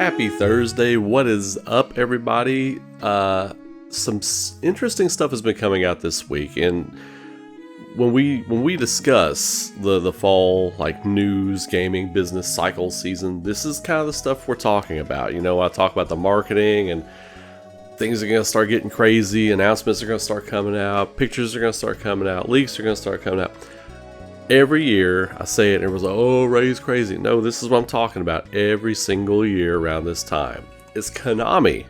Happy Thursday. What is up, everybody? Some interesting stuff has been coming out this week, and when we discuss the fall news, gaming, business cycle season, this is kind of the stuff we're talking about. You know, I talk about the marketing and things are going to start getting crazy, announcements are going to start coming out, pictures are going to start coming out, leaks are going to start coming out. Every year I say it and everyone's like, oh, Ray's crazy. No, this is what I'm talking about every single year around this time. Is KONAMI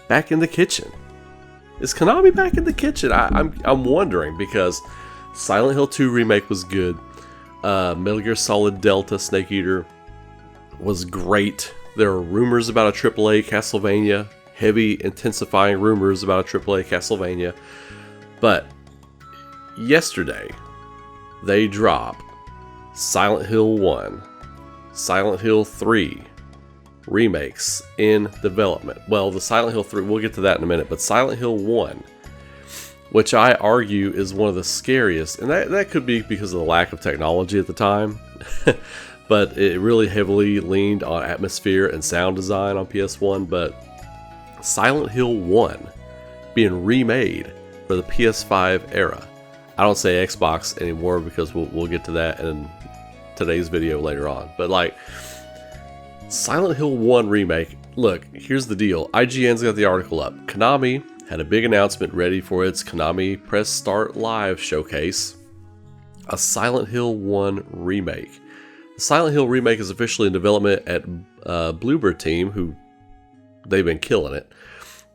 back in the kitchen? Is KONAMI back in the kitchen? I'm wondering, because Silent Hill 2 remake was good. Metal Gear Solid Delta Snake Eater was great. There are rumors about a AAA Castlevania. Heavy, intensifying rumors about a AAA Castlevania. But yesterday, they drop Silent Hill 1, Silent Hill 3 remakes in development. Well, the Silent Hill 3, we'll get to that in a minute, but Silent Hill 1, which I argue is one of the scariest, and that could be because of the lack of technology at the time, but it really heavily leaned on atmosphere and sound design on PS1, but Silent Hill 1 being remade for the PS5 era. I don't say Xbox anymore because we'll get to that in today's video later on. But Silent Hill 1 remake, look, here's the deal. IGN's got the article up. KONAMI had a big announcement ready for its KONAMI Press Start Live showcase. A Silent Hill 1 remake. The Silent Hill remake is officially in development at Bloober Team, who they've been killing it.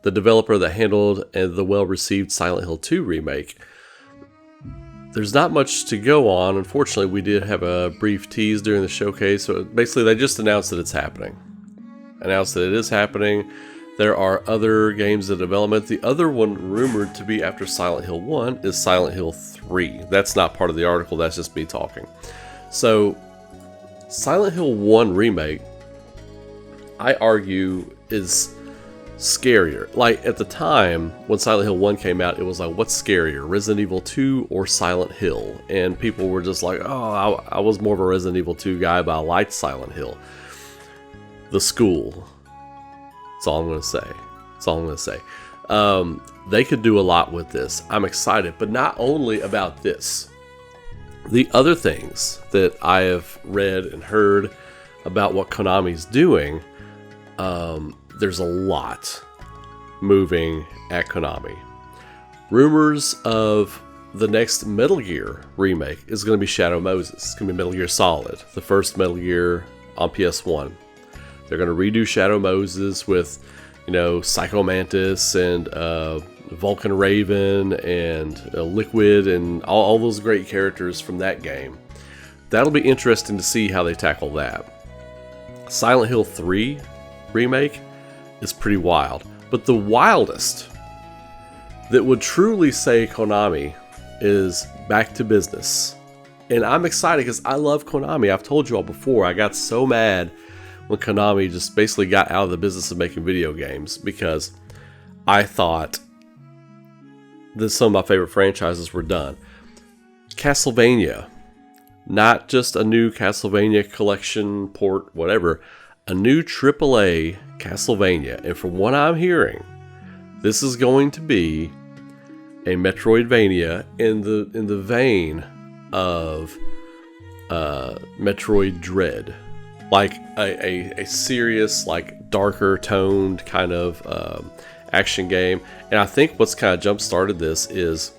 The developer that handled the well-received Silent Hill 2 remake. There's not much to go on. Unfortunately, we did have a brief tease during the showcase. So basically, they just announced that it's happening. Announced that it is happening. There are other games in development. The other one rumored to be after Silent Hill 1 is Silent Hill 3. That's not part of the article. That's just me talking. So, Silent Hill 1 remake, I argue, is scarier. At the time when Silent Hill 1 came out, it was like, what's scarier, Resident Evil 2 or Silent Hill? And people were just like, oh, I was more of a Resident Evil 2 guy, but I liked Silent Hill. The school. That's all I'm going to say. That's all I'm going to say. They could do a lot with this. I'm excited, but not only about this. The other things that I have read and heard about what Konami's doing, there's a lot moving at KONAMI. Rumors of the next Metal Gear remake is going to be Shadow Moses. It's going to be Metal Gear Solid, the first Metal Gear on PS1. They're going to redo Shadow Moses with, Psycho Mantis and Vulcan Raven and Liquid and all those great characters from that game. That'll be interesting to see how they tackle that. Silent Hill 3 remake is pretty wild, but the wildest that would truly say KONAMI is back to business. And I'm excited because I love KONAMI. I've told you all before, I got so mad when KONAMI just basically got out of the business of making video games, because I thought that some of my favorite franchises were done. Castlevania, not just a new Castlevania collection port, whatever, a new AAA Castlevania, and from what I'm hearing, this is going to be a Metroidvania in the vein of Metroid Dread, like a serious, darker toned kind of action game. And I think what's kind of jump started this is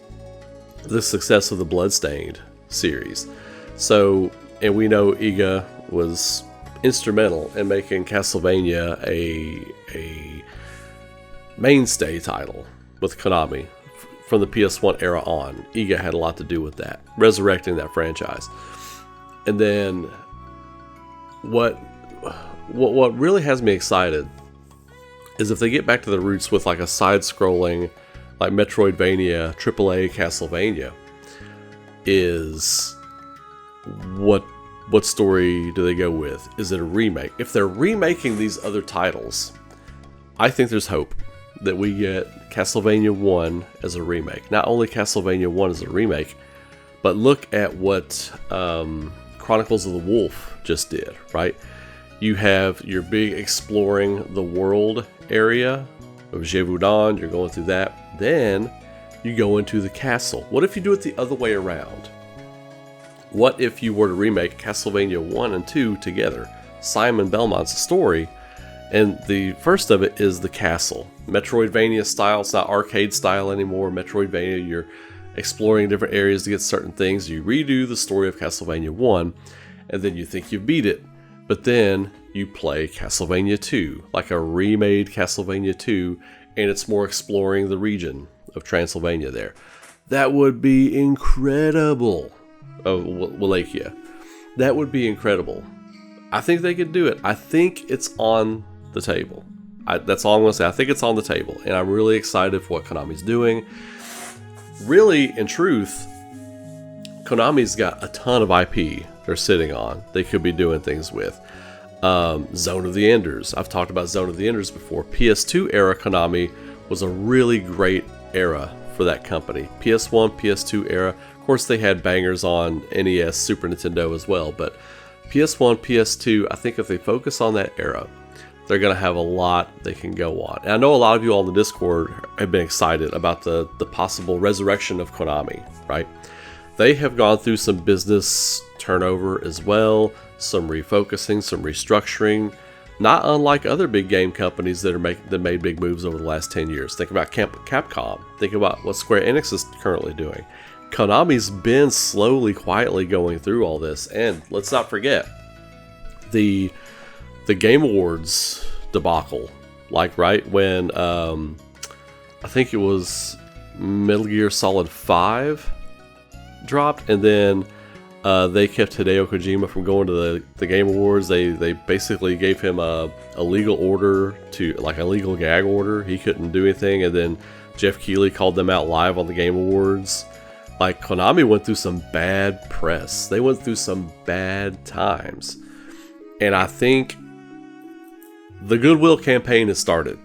the success of the Bloodstained series. So, and we know Iga was instrumental in making Castlevania a mainstay title with KONAMI from the PS1 era on. Iga had a lot to do with that, resurrecting that franchise. And then what really has me excited is if they get back to the roots with a side-scrolling Metroidvania AAA Castlevania, is what story do they go with? Is it a remake? If they're remaking these other titles, I think there's hope that we get Castlevania 1 as a remake. Not only Castlevania 1 as a remake, but look at what Chronicles of the Wolf just did, right? You have your big exploring the world area of Gévaudan. You're going through that. Then you go into the castle. What if you do it the other way around? What if you were to remake Castlevania 1 and 2 together? Simon Belmont's story, and the first of it is the castle. Metroidvania style. It's not arcade style anymore. Metroidvania, you're exploring different areas to get certain things. You redo the story of Castlevania 1, and then you think you've beat it. But then you play Castlevania 2, like a remade Castlevania 2, and it's more exploring the region of Transylvania there. That would be incredible. Oh, Wallachia. That would be incredible. I think they could do it. I think it's on the table. That's all I'm going to say. I think it's on the table, and I'm really excited for what Konami's doing. Really, in truth, Konami's got a ton of IP they're sitting on. They could be doing things with. Zone of the Enders. I've talked about Zone of the Enders before. PS2 era Konami was a really great era for that company. PS1, PS2 era. Of course, they had bangers on NES, Super Nintendo as well, but PS1, PS2, I think if they focus on that era, they're going to have a lot they can go on. And I know a lot of you on the Discord have been excited about the possible resurrection of Konami, right? They have gone through some business turnover as well, some refocusing, some restructuring, not unlike other big game companies that made big moves over the last 10 years. Think about Capcom. Think about what Square Enix is currently doing. Konami's been slowly, quietly going through all this, and let's not forget the Game Awards debacle. Like right when I think it was Metal Gear Solid 5 dropped, and then they kept Hideo Kojima from going to the Game Awards. They basically gave him a legal order, like a legal gag order. He couldn't do anything, and then Jeff Keighley called them out live on the Game Awards. Like, Konami went through some bad press. They went through some bad times. And I think the Goodwill campaign has started.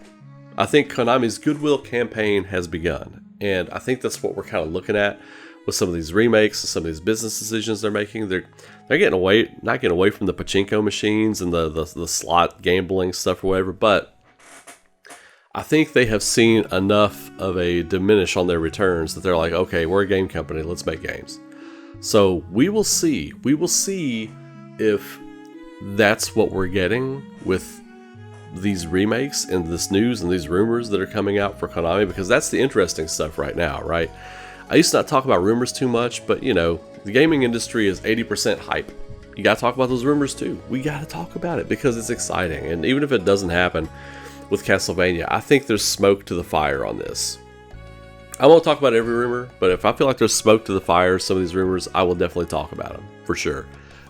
I think Konami's Goodwill campaign has begun. And I think that's what we're kind of looking at with some of these remakes and some of these business decisions they're making. They're getting away, not getting away from the pachinko machines and the slot gambling stuff or whatever, but I think they have seen enough of a diminish on their returns that they're like, okay, we're a game company, let's make games. So we will see. We will see if that's what we're getting with these remakes and this news and these rumors that are coming out for Konami, because that's the interesting stuff right now, right? I used to not talk about rumors too much, but you know, the gaming industry is 80% hype. You got to talk about those rumors too. We got to talk about it because it's exciting. And even if it doesn't happen with Castlevania, I think there's smoke to the fire on this. I won't talk about every rumor, but if I feel like there's smoke to the fire, some of these rumors, I will definitely talk about them for sure.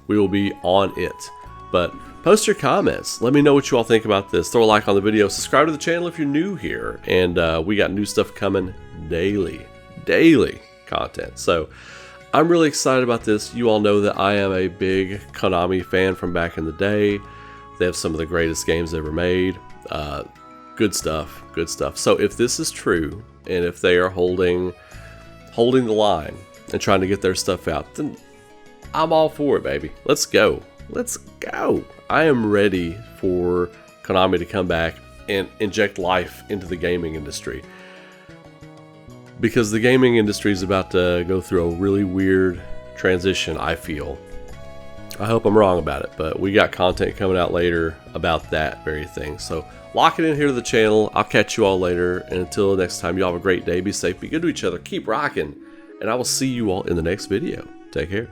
We will be on it. But post your comments. Let me know what you all think about this. Throw a like on the video. Subscribe to the channel if you're new here. And we got new stuff coming daily content. So I'm really excited about this. You all know that I am a big Konami fan from back in the day. They have some of the greatest games ever made. Good stuff. So if this is true, and if they are holding the line and trying to get their stuff out, then I'm all for it, baby. Let's go. I am ready for Konami to come back and inject life into the gaming industry, because the gaming industry is about to go through a really weird transition, I feel. I hope I'm wrong about it, but we got content coming out later about that very thing. So lock it in here to the channel. I'll catch you all later. And until next time, y'all have a great day. Be safe, be good to each other, keep rocking. And I will see you all in the next video. Take care.